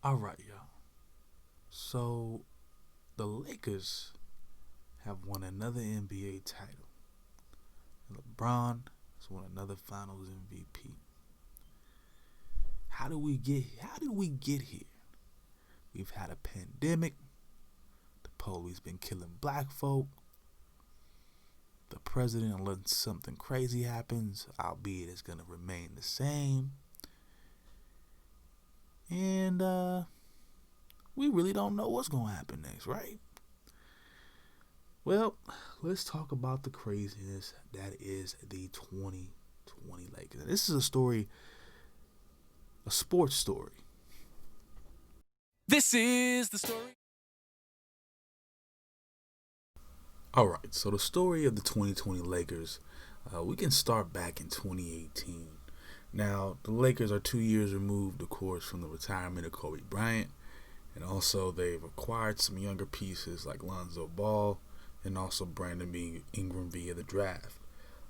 All right, y'all. So the Lakers have won another NBA title. LeBron has won another Finals MVP. How did we get here? We've had a pandemic. The police been killing black folk. The president, unless something crazy happens, albeit it's gonna remain the same. And we really don't know what's gonna happen next, right? Well, let's talk about the craziness that is the 2020 Lakers. This is a story, a sports story. This is the story. All right, so the story of the 2020 Lakers, we can start back in 2018. Now, the Lakers are 2 years removed, of course, from the retirement of Kobe Bryant, and also they've acquired some younger pieces like Lonzo Ball and also Brandon Ingram via the draft.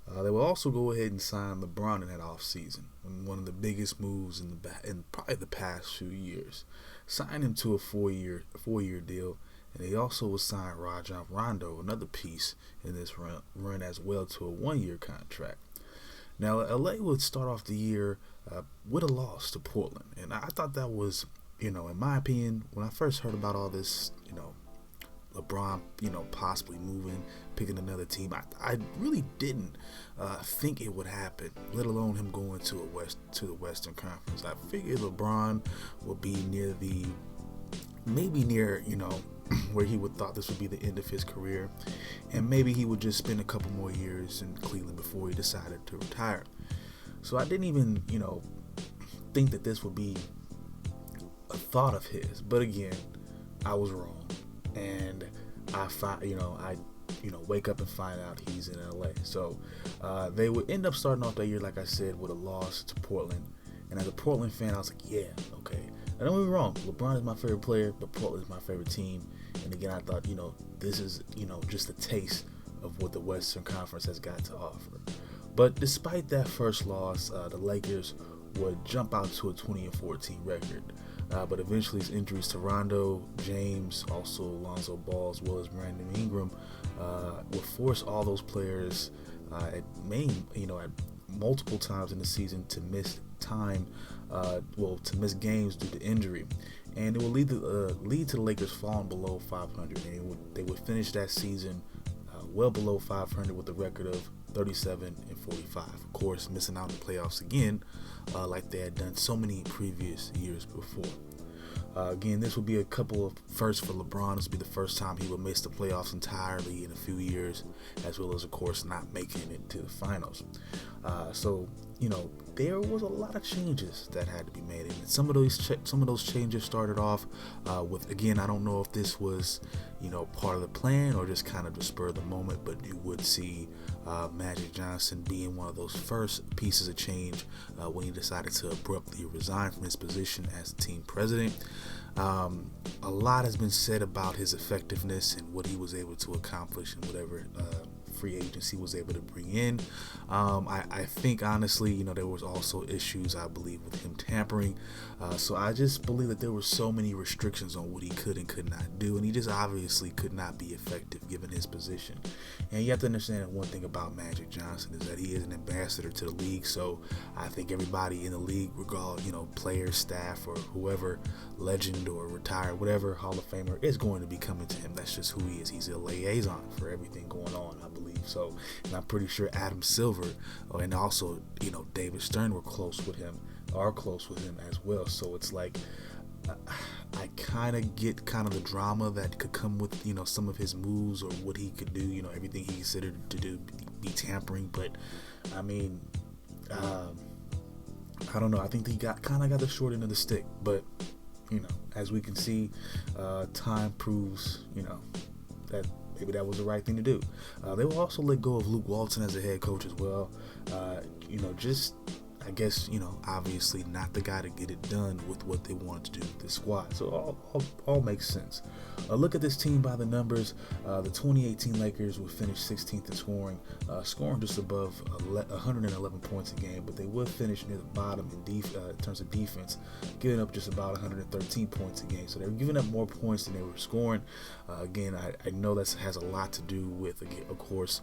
They will also go ahead and sign LeBron in that offseason, one of the biggest moves in probably the past few years. Sign him to a four-year deal, and they also will sign Rajon Rondo, another piece in this run as well, to a one-year contract. Now, LA would start off the year with a loss to Portland, and I thought that was, in my opinion, when I first heard about all this, LeBron, possibly moving, picking another team. I really didn't think it would happen, let alone him going to the Western Conference. I figured LeBron would be maybe near, where he would thought this would be the end of his career, and maybe he would just spend a couple more years in Cleveland before he decided to retire. So I didn't even, think that this would be a thought of his. But again, I was wrong. And I find, wake up and find out he's in LA. So they would end up starting off that year, like I said, with a loss to Portland. And as a Portland fan, I was like, yeah, okay. And don't get me wrong, LeBron is my favorite player, but Portland is my favorite team. And again, I thought, this is, just a taste of what the Western Conference has got to offer. But despite that first loss, the Lakers would jump out to a 20-14 record. But eventually, his injuries to Rondo, James, also Lonzo Ball, as well as Brandon Ingram, would force all those players at multiple times in the season to miss to miss games due to injury, and it would lead to the Lakers falling below 500, and they would finish that season well below 500 with a record of 37-45. Of course, missing out on the playoffs again, like they had done so many previous years before. Again, this would be a couple of firsts for LeBron. This would be the first time he would miss the playoffs entirely in a few years, as well as, of course, not making it to the finals. So, there was a lot of changes that had to be made, and some of those changes started off with, again, I don't know if this was, part of the plan or just kind of the spur of the moment, but you would see Magic Johnson being one of those first pieces of change when he decided to abruptly resign from his position as team president. A lot has been said about his effectiveness and what he was able to accomplish and whatever free agency was able to bring in. I think, honestly, there was also issues, I believe, with him tampering. So I just believe that there were so many restrictions on what he could and could not do, and he just obviously could not be effective given his position. And you have to understand that one thing about Magic Johnson is that he is an ambassador to the league. So I think everybody in the league, regardless, players, staff, or whoever, legend or retired, whatever, Hall of Famer, is going to be coming to him. That's just who he is. He's a liaison for everything going on, I believe. So, and I'm pretty sure Adam Silver and also, David Stern are close with him as well. So it's like, I kind of get the drama that could come with, some of his moves or what he could do, everything he considered to do be tampering. But I mean, I don't know. I think he got the short end of the stick. But, as we can see, time proves, that maybe that was the right thing to do. They will also let go of Luke Walton as a head coach as well. I guess, obviously not the guy to get it done with what they wanted to do with this squad. So all makes sense. Look at this team by the numbers. The 2018 Lakers would finish 16th in scoring just above 111 points a game, but they would finish near the bottom in terms of defense, giving up just about 113 points a game. So they were giving up more points than they were scoring. Again, I know that has a lot to do with, of course,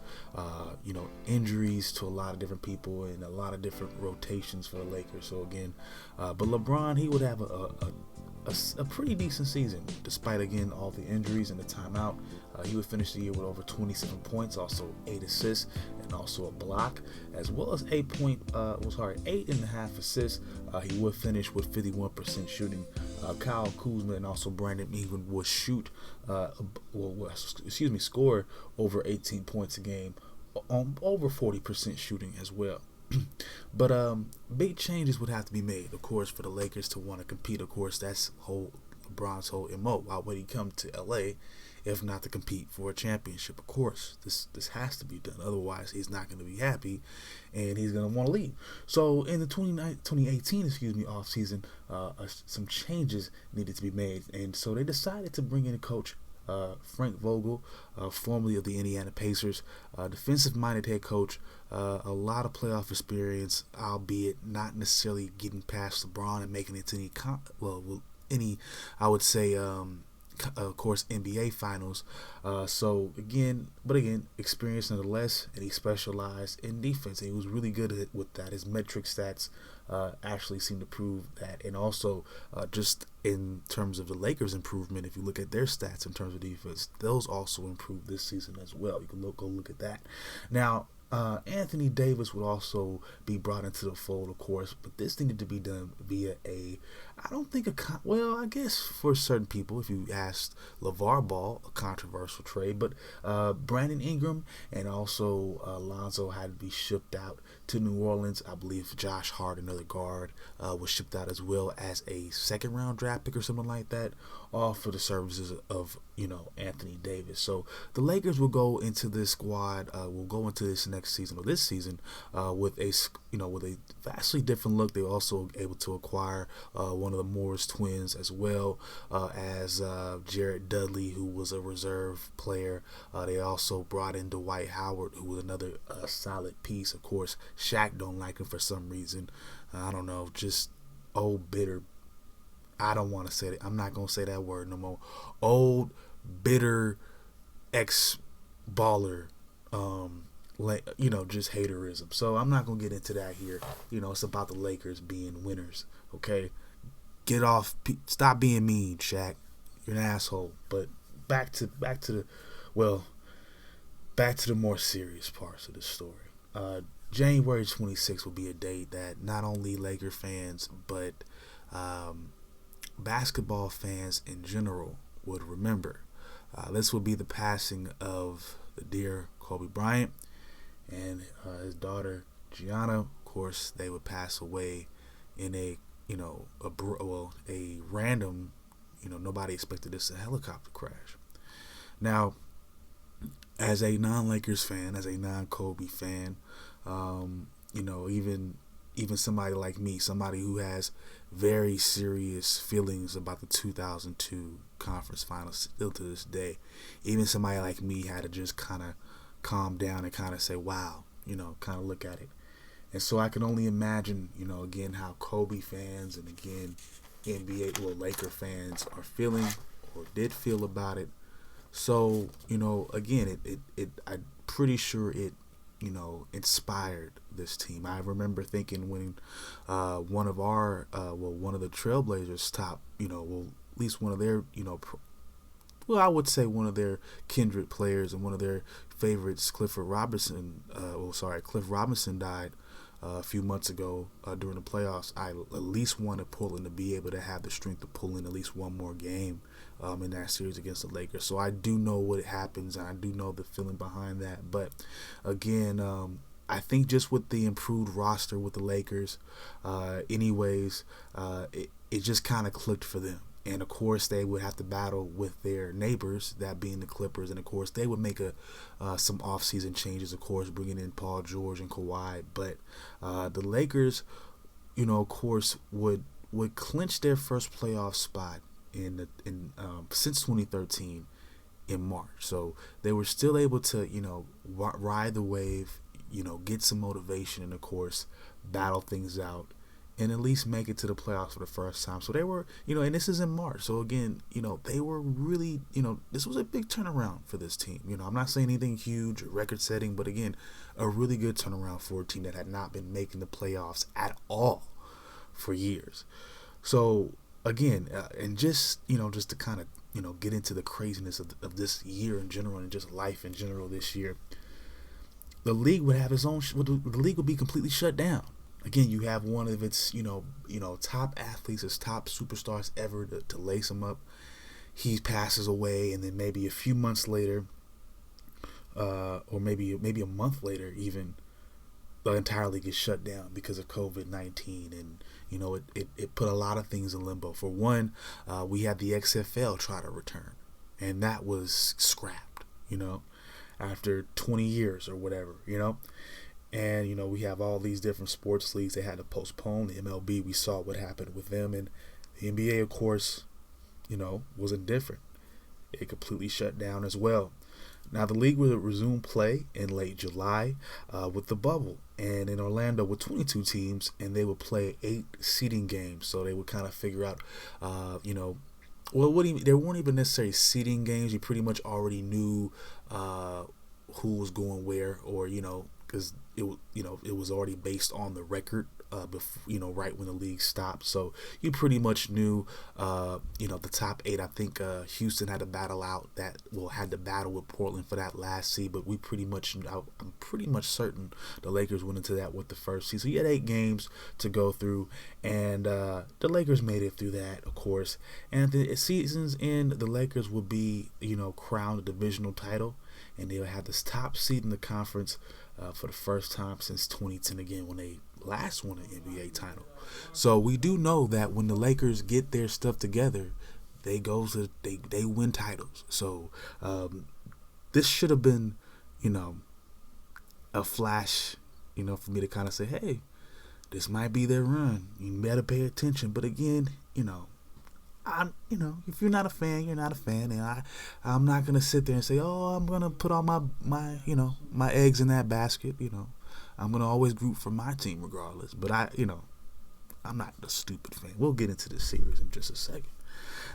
injuries to a lot of different people and a lot of different rotations for the Lakers. So again, but LeBron, he would have a pretty decent season despite, again, all the injuries and the timeout. He would finish the year with over 27 points, also 8 assists, and also a block, as well as 8.5 assists. He would finish with 51% shooting. Kyle Kuzma and also Brandon Ingram would score over 18 points a game, on over 40% shooting as well. But big changes would have to be made, of course, for the Lakers to want to compete. Of course, that's LeBron's whole MO. Why would he come to LA if not to compete for a championship? Of course, this has to be done. Otherwise, he's not going to be happy, and he's going to want to leave. So in the 2018 offseason, some changes needed to be made, and so they decided to bring in a coach, Frank Vogel, formerly of the Indiana Pacers, defensive-minded head coach, a lot of playoff experience, albeit not necessarily getting past LeBron and making it to any, I would say, of course, NBA Finals. Again, experience nonetheless, and he specialized in defense. And he was really good with that. His metric stats actually seem to prove that. And also, just in terms of the Lakers' improvement, if you look at their stats in terms of defense, those also improved this season as well. You can go look at that. Now, Anthony Davis would also be brought into the fold, of course, but this needed to be done via I guess for certain people, if you asked LeVar Ball, a controversial trade, but Brandon Ingram and also Lonzo had to be shipped out to New Orleans. I believe Josh Hart, another guard, was shipped out as well as a second-round draft pick or something like that, all for the services of Anthony Davis. So the Lakers will go into this squad, will go into this next season or this season with a vastly different look. They were also able to acquire one of the Morris twins as well as Jared Dudley, who was a reserve player. They also brought in Dwight Howard, who was another solid piece. Of course, Shaq don't like him for some reason. I don't know, just old bitter. I don't want to say it. I'm not going to say that word no more. Old, bitter, ex-baller, just haterism. So I'm not going to get into that here. It's about the Lakers being winners, okay? Get off. Stop being mean, Shaq. You're an asshole. But back to the more serious parts of the story. January 26th will be a date that not only Laker fans, but basketball fans in general would remember. This will be the passing of the dear Kobe Bryant and his daughter Gianna. Of course, they would pass away in a random, nobody expected this, a helicopter crash. Now, as a non-Lakers fan, as a non-Kobe fan, even somebody like me, somebody who has very serious feelings about the 2002 conference finals still to this day, even somebody like me had to just kind of calm down and kind of say, wow, kind of look at it. And so I can only imagine, again, how Kobe fans and, again, Laker fans are feeling or did feel about it. So, again, I'm pretty sure it, inspired this team. I remember thinking when one of the Trailblazers stopped, at least one of their, I would say one of their kindred players and one of their favorites, Clifford Robertson, Cliff Robinson died a few months ago during the playoffs. I at least wanted Portland to be able to have the strength to pull in at least one more game in that series against the Lakers. So I do know what happens, and I do know the feeling behind that. But again, I think just with the improved roster with the Lakers, it just kind of clicked for them. And, of course, they would have to battle with their neighbors, that being the Clippers. And, of course, they would make some offseason changes, of course, bringing in Paul George and Kawhi. But the Lakers of course, would clinch their first playoff spot in since 2013 in March. So they were still able to, ride the wave, get some motivation, and of course, battle things out, and at least make it to the playoffs for the first time. So they were, and this is in March. So again, they were really, this was a big turnaround for this team. I'm not saying anything huge or record setting, but again, a really good turnaround for a team that had not been making the playoffs at all for years. So again, and just to kind of get into the craziness of this year in general and just life in general this year, the league would have its own. The league would be completely shut down. Again, you have one of its top athletes, its top superstars ever to lace him up. He passes away, and then maybe a few months later, or maybe a month later, even the entire league gets shut down because of COVID-19, and it put a lot of things in limbo. For one, we had the XFL try to return, and that was scrapped, after 20 years or whatever, and we have all these different sports leagues. They had to postpone the MLB. We saw what happened with them, and the NBA, of course, wasn't different. It completely shut down as well. Now, the league will resume play in late July with the bubble, and in Orlando with 22 teams, and they would play 8 seeding games. So they would kind of figure out, there weren't even necessarily seeding games. You pretty much already knew who was going where, or because it was already based on the record before, right when the league stopped. So you pretty much knew the top 8. I think Houston had to battle with Portland for that last seed, but I'm pretty much certain the Lakers went into that with the first seed. So you had 8 games to go through, and the Lakers made it through that, of course. And at the season's end, the Lakers will be crowned a divisional title, and they'll have this top seed in the conference for the first time since 2010, again, when they last won an NBA title. So we do know that when the Lakers get their stuff together, they win titles. So this should have been, a flash, for me to kind of say, hey, this might be their run. You better pay attention. But again, if you're not a fan, you're not a fan, and I'm not gonna sit there and say, oh, I'm gonna put all my eggs in that basket. I'm gonna always root for my team regardless. But I'm not a stupid fan. We'll get into this series in just a second.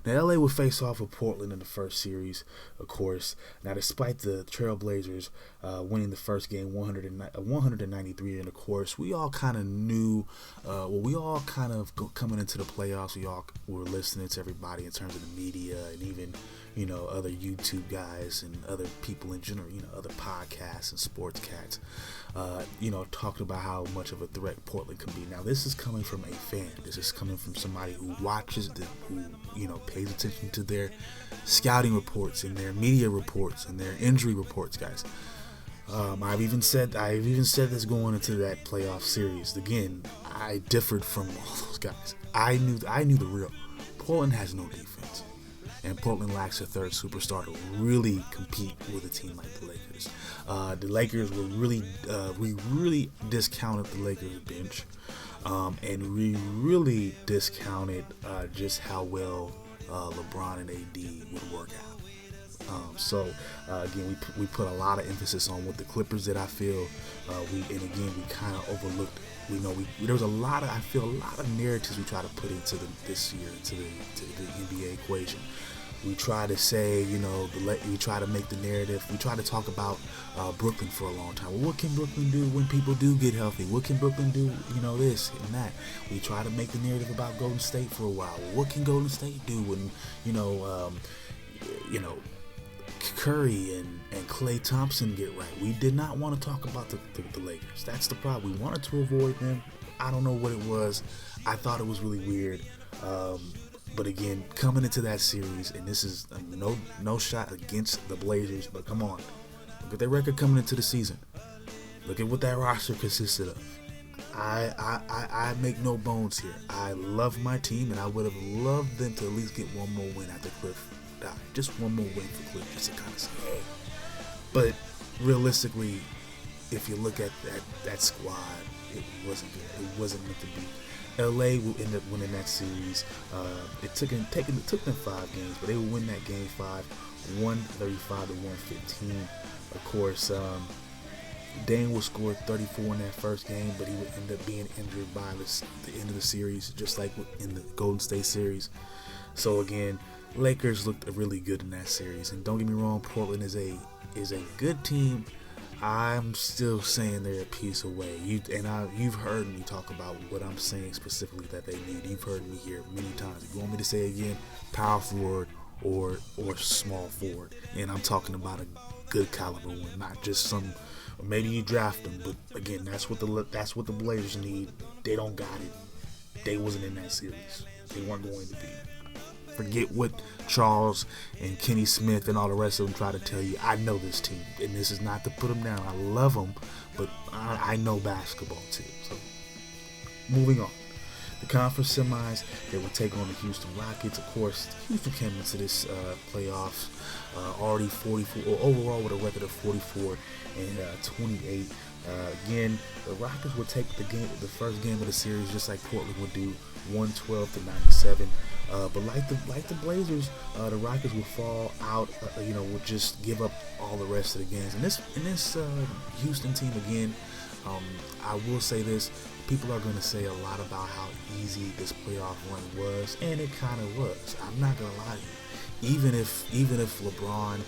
Now, LA will face off with Portland in the first series, of course. Now, despite the Trailblazers winning the first game 193, and of course, we all kind of knew, coming into the playoffs, we all were listening to everybody in terms of the media and even, other YouTube guys and other people in general, other podcasts and sports cats, talking about how much of a threat Portland can be. Now, this is coming from a fan. This is coming from somebody who watches them, who, pays attention to their scouting reports and their media reports and their injury reports, guys. I've even said this going into that playoff series. Again, I differed from all those guys. I knew the real. Portland has no defense, and Portland lacks a third superstar to really compete with a team like the Lakers. The Lakers were we really discounted the Lakers bench, and we really discounted just how well LeBron and AD would work out. So again, we put a lot of emphasis on what the Clippers did. I feel we kind of overlooked. There was a lot of narratives we try to put into this year into the NBA equation. We try to say, we try to make the narrative. We try to talk about Brooklyn for a long time. Well, what can Brooklyn do when people do get healthy? What can Brooklyn do, this and that? We try to make the narrative about Golden State for a while. Well, what can Golden State do when, Curry and Klay Thompson get right? We did not want to talk about the Lakers. That's the problem. We wanted to avoid them. I don't know what it was. I thought it was really weird. But again, coming into that series, and this is no shot against the Blazers, but come on, look at their record coming into the season. Look at what that roster consisted of. I make no bones here. I love my team, and I would have loved them to at least get one more win after Cliff died. Just one more win for Cliff, just to kind of say, hey. But realistically, if you look at that squad, it wasn't good. It wasn't meant to be. LA will end up winning that series. It took them 5 games, but they will win that game 5, 135 to 115. Of course, Dane will score 34 in that first game, but he would end up being injured by the end of the series, just like in the Golden State series. So again, Lakers looked really good in that series. And don't get me wrong, Portland is a good team. I'm still saying they're a piece away. You've heard me talk about what I'm saying specifically that they need. You've heard me here many times. If you want me to say again, power forward or small forward, and I'm talking about a good caliber one, not just some. Maybe you draft them, but again, that's what the Blazers need. They don't got it. They wasn't in that series. They weren't going to be. Forget what Charles and Kenny Smith and all the rest of them try to tell you. I know this team, and this is not to put them down. I love them, but I know basketball too. So, moving on. The conference semis, they will take on the Houston Rockets. Of course, Houston came into this playoffs already 44, overall with a record of 44 and 28. Again, the Rockets would take the first game of the series, just like Portland would do, 112 to 97. But like the Blazers, the Rockets will fall out. Will just give up all the rest of the games. And this Houston team again, I will say this: people are going to say a lot about how easy this playoff run was, and it kind of was. I'm not going to lie to you. Even if LeBron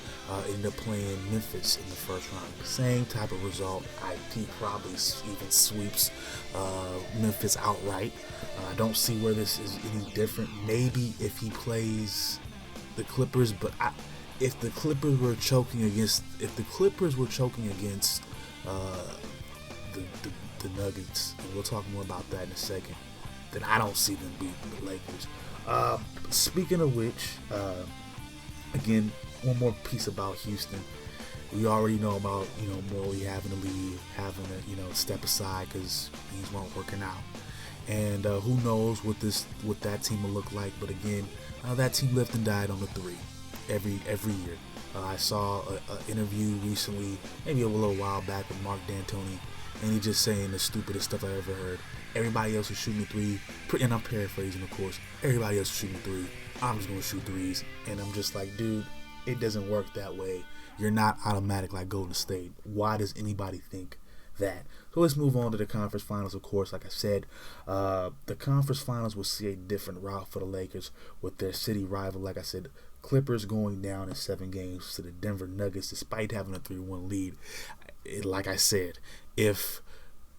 ended up playing Memphis in the first round, same type of result. I think probably even sweeps Memphis outright. I don't see where this is any different. Maybe if he plays the Clippers, but if the Clippers were choking against the Nuggets, and we'll talk more about that in a second, then I don't see them beating the Lakers. Speaking of which, again, one more piece about Houston. We already know about Morley having to leave, having to step aside because things weren't working out, and who knows what that team will look like. But again, that team lived and died on the three every year. I saw an interview recently, maybe a little while back, with Mark D'Antoni, and he just saying the stupidest stuff I ever heard. Everybody else is shooting the three, and I'm paraphrasing, of course. Everybody else is shooting the three. I'm just going to shoot threes. And I'm just like, dude, it doesn't work that way. You're not automatic like Golden State. Why does anybody think that? So let's move on to the conference finals, of course. Like I said, the conference finals will see a different route for the Lakers with their city rival. Like I said, Clippers going down in 7 games to the Denver Nuggets despite having a 3-1 lead. Like I said, if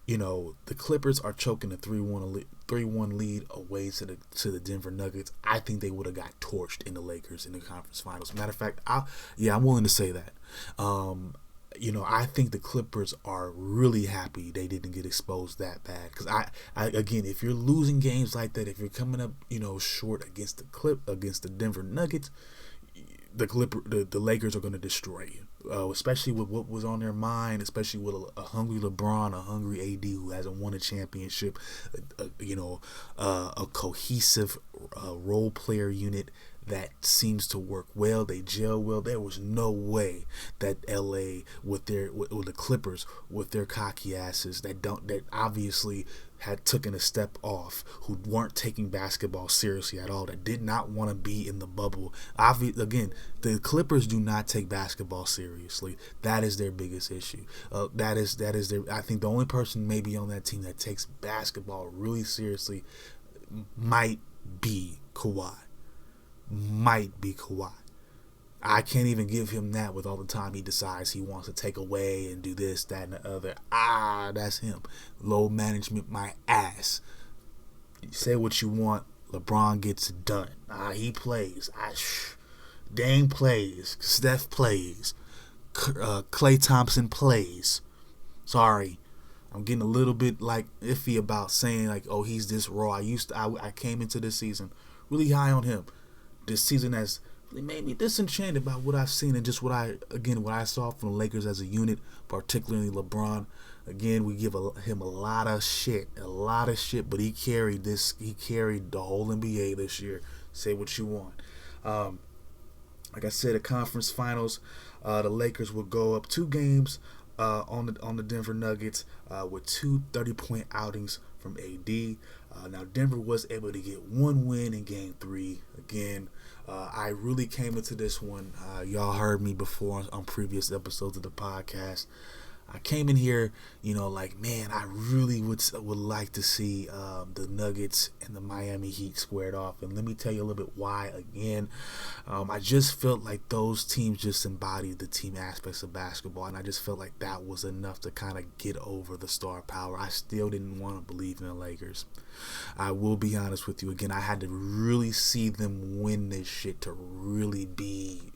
the Clippers are choking a 3-1 lead away to the Denver Nuggets, I think they would have got torched in the Lakers in the conference finals. Matter of fact, I'm willing to say that. I think the Clippers are really happy they didn't get exposed that bad. Because again, if you're losing games like that, if you're coming up, short against the Denver Nuggets, the Lakers are going to destroy you. Especially with what was on their mind, especially with a hungry LeBron, a hungry AD who hasn't won a championship, a cohesive role player unit that seems to work well. They gel well. There was no way that LA with the Clippers with their cocky asses that obviously had taken a step off, who weren't taking basketball seriously at all, that did not want to be in the bubble. Again, the Clippers do not take basketball seriously. That is their biggest issue. That is their. I think the only person maybe on that team that takes basketball really seriously might be Kawhi. I can't even give him that with all the time he decides he wants to take away and do this, that, and the other. That's him. Load management, my ass. You say what you want. LeBron gets it done. He plays. Dame plays. Steph plays. Klay Thompson plays. Sorry. I'm getting a little bit iffy about saying he's this raw. I came into this season really high on him. This season has really made me disenchanted by what I've seen and just what I saw from the Lakers as a unit, particularly LeBron. Again, we give him a lot of shit, but he carried the whole NBA this year. Say what you want. Like I said, the conference finals, the Lakers will go up 2 games on the Denver Nuggets with 2 30-point outings from AD. Now, Denver was able to get one win in Game 3. Again, I really came into this one. Y'all heard me before on previous episodes of the podcast. I came in here, like, man, I really would like to see the Nuggets and the Miami Heat squared off. And let me tell you a little bit why. Again, I just felt like those teams just embodied the team aspects of basketball, and I just felt like that was enough to kind of get over the star power. I still didn't want to believe in the Lakers. I will be honest with you. Again, I had to really see them win this shit to really be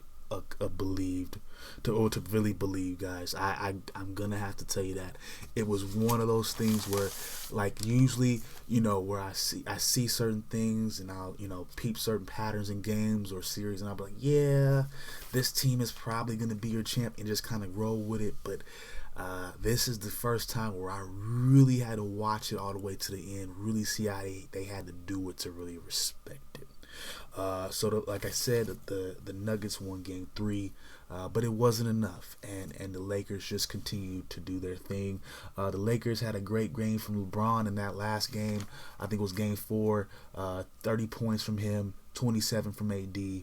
a believed, to really believe, guys. I'm gonna have to tell you that it was one of those things where, like, usually, where I see certain things and I'll peep certain patterns in games or series, and I'll be like, yeah, this team is probably gonna be your champ, and just kind of roll with it. But this is the first time where I really had to watch it all the way to the end, really see how they had to do it to really respect it. Like I said, the Nuggets won Game 3, but it wasn't enough, and the Lakers just continued to do their thing. The Lakers had a great game from LeBron in that last game. I think it was Game 4, 30 points from him, 27 from AD.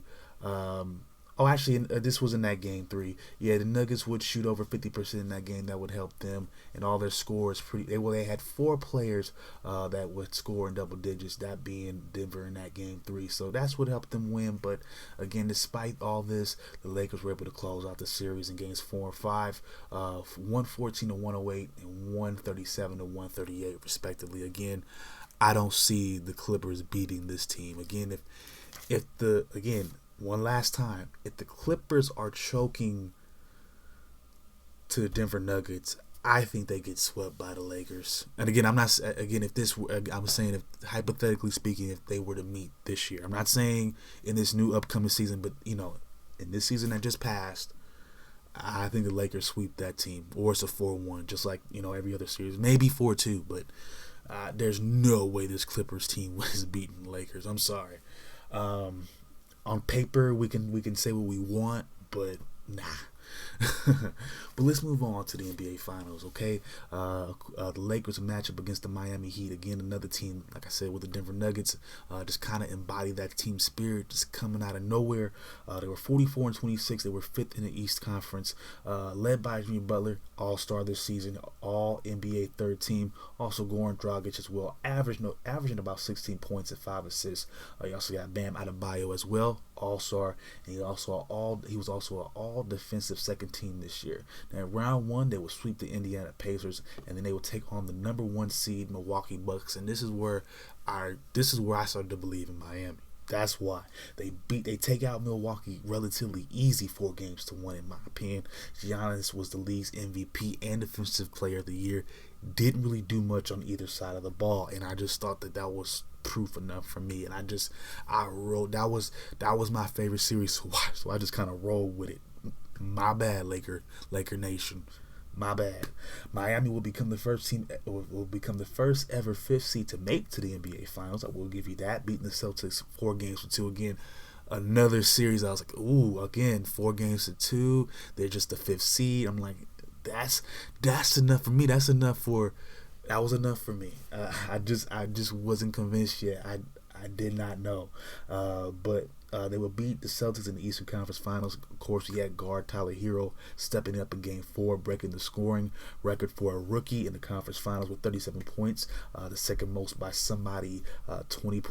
This was in that Game 3. Yeah, the Nuggets would shoot over 50% in that game. That would help them, and all their scores they had 4 players that would score in double digits, that being Denver in that Game 3. So that's what helped them win. But again, despite all this, the Lakers were able to close out the series in Games 4 and 5, 114-108 and 137-138 respectively. Again, I don't see the Clippers beating this team. Again, one last time, if the Clippers are choking to the Denver Nuggets, I think they get swept by the Lakers. And again, I'm saying, if hypothetically speaking, if they were to meet this year, I'm not saying in this new upcoming season, but in this season that just passed, I think the Lakers sweep that team, or it's a 4-1, just like every other series, maybe 4-2, but there's no way this Clippers team was beating the Lakers. I'm sorry. On paper, we can say what we want, but nah. But let's move on to the NBA Finals, okay? The Lakers match up against the Miami Heat. Again, another team, like I said, with the Denver Nuggets, just kind of embody that team spirit, just coming out of nowhere. They were 44-26. They were 5th in the East Conference, led by Jimmy Butler, All-Star this season, All-NBA third team. Also Goran Dragic as well, averaging about 16 points and 5 assists. You also got Bam Adebayo as well, All-Star, and he was also an All-Defensive second team this year. Now, in round 1, they would sweep the Indiana Pacers, and then they would take on the number 1 seed Milwaukee Bucks. And this is where I started to believe in Miami. That's why they take out Milwaukee relatively easy, 4-1, in my opinion. Giannis was the league's MVP and Defensive Player of the Year. Didn't really do much on either side of the ball, and I just thought that was proof enough for me. And I wrote that was my favorite series to watch. So I just kind of rolled with it. My bad, Laker Nation. My bad. Miami will become the first ever 5th seed to make to the NBA Finals. I will give you that, beating the Celtics 4-2. Again, another series. I was like, ooh, again, 4-2. They're just the 5th seed. I'm like, that's enough for me. That was enough for me. I just wasn't convinced yet. I did not know, but they would beat the Celtics in the Eastern Conference Finals. Of course, we had guard Tyler Hero stepping up in Game 4, breaking the scoring record for a rookie in the conference finals with 37 points, the second most by somebody 20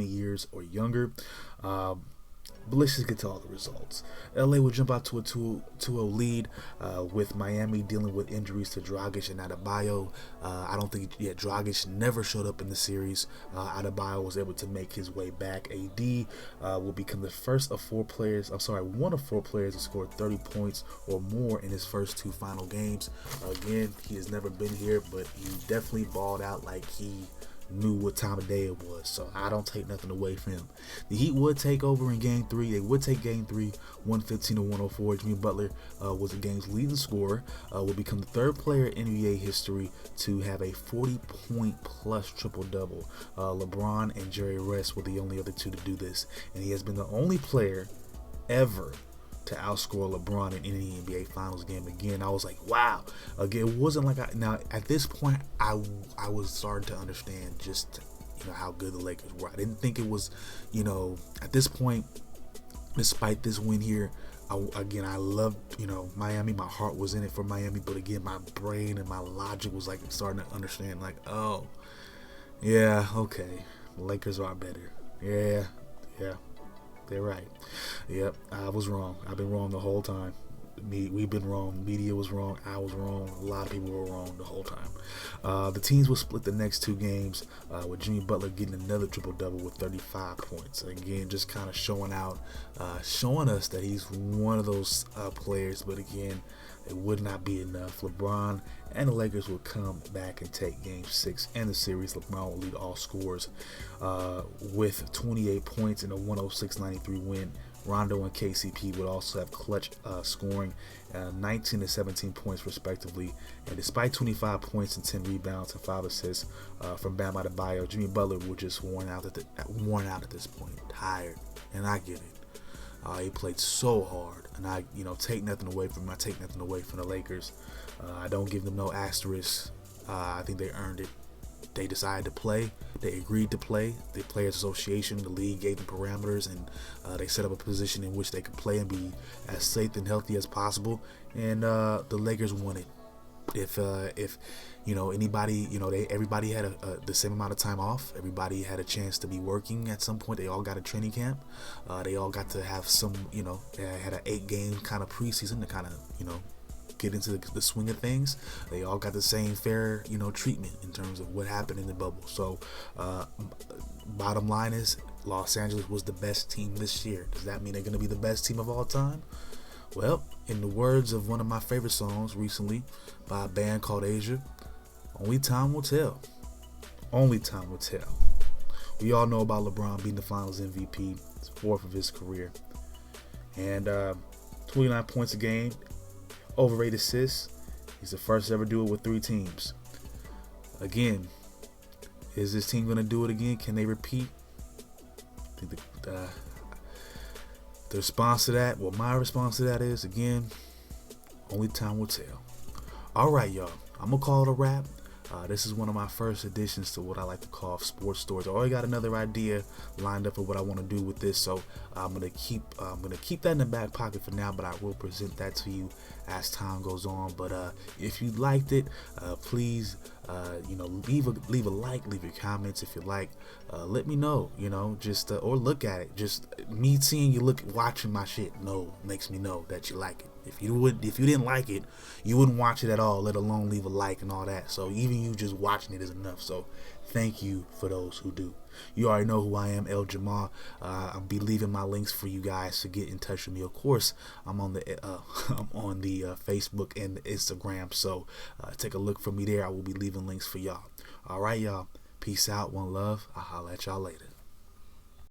years or younger. But let's just get to all the results. LA would jump out to a 2-0 lead with Miami dealing with injuries to Dragic and Adebayo. Dragic never showed up in the series. Adebayo was able to make his way back. AD will become the one of 4 players to score 30 points or more in his first 2 final games. Again, he has never been here, but he definitely balled out like he knew what time of day it was, so I don't take nothing away from him. The Heat would take over in Game 3. They would take Game 3, 115-104. Jimmy Butler was the game's leading scorer, will become the 3rd player in NBA history to have a 40-point plus triple-double. LeBron and Jerry West were the only other 2 to do this, and he has been the only player ever to outscore LeBron in any NBA Finals game again. I was like, wow. Again, it wasn't like now at this point I was starting to understand just how good the Lakers were. I didn't think it was at this point, despite this win here. I loved, Miami. My heart was in it for Miami, but again, my brain and my logic was like starting to understand, like, oh, yeah, okay, the Lakers are better. Yeah, they're right. Yep, I was wrong. I've been wrong the whole time. We've been wrong. Media was wrong. I was wrong. A lot of people were wrong the whole time. The teams will split the next two games with Jimmy Butler getting another triple-double with 35 points. Again, just kind of showing us that he's one of those players. But again, it would not be enough. LeBron and the Lakers will come back and take Game 6 and the series. LeBron will lead all scorers with 28 points in a 106-93 win. Rondo and KCP would also have clutch scoring, 19 and 17 points respectively. And despite 25 points and 10 rebounds and 5 assists from Bam Adebayo, Jimmy Butler was just worn out at this point, tired, and I get it. He played so hard, and I take nothing away from him. I take nothing away from the Lakers. I don't give them no asterisk. I think they earned it. They decided to play. They agreed to play. The Players Association, the league, gave them parameters, and they set up a position in which they could play and be as safe and healthy as possible. And the Lakers won it. If anybody, everybody had the same amount of time off. Everybody had a chance to be working at some point. They all got a training camp. They all got to have some, they had an 8-game kind of preseason to kind of, get into the swing of things. They all got the same fair, treatment in terms of what happened in the bubble. So, bottom line is, Los Angeles was the best team this year. Does that mean they're going to be the best team of all time? Well, in the words of one of my favorite songs recently by a band called Asia, only time will tell. Only time will tell. We all know about LeBron being the Finals MVP, it's 4th of his career, and 29 points a game. Over 8 assists. He's the first to ever do it with 3 teams. Again, is this team going to do it again? Can they repeat? I think the response to that, my response to that is, again, only time will tell. All right, y'all. I'm going to call it a wrap. This is one of my first additions to what I like to call sports stories. I already got another idea lined up for what I want to do with this, so I'm gonna keep that in the back pocket for now. But I will present that to you as time goes on. But if you liked it, please leave a like, leave your comments if you like. Let me know, or look at it. Just me seeing you watching my shit makes me know that you like it. If you didn't like it, you wouldn't watch it at all, let alone leave a like and all that. So even you just watching it is enough. So thank you for those who do. You already know who I am, El Jamal. I'll be leaving my links for you guys to get in touch with me. Of course, I'm on the Facebook and the Instagram. So take a look for me there. I will be leaving links for y'all. All right, y'all. Peace out. One love. I'll holler at y'all later.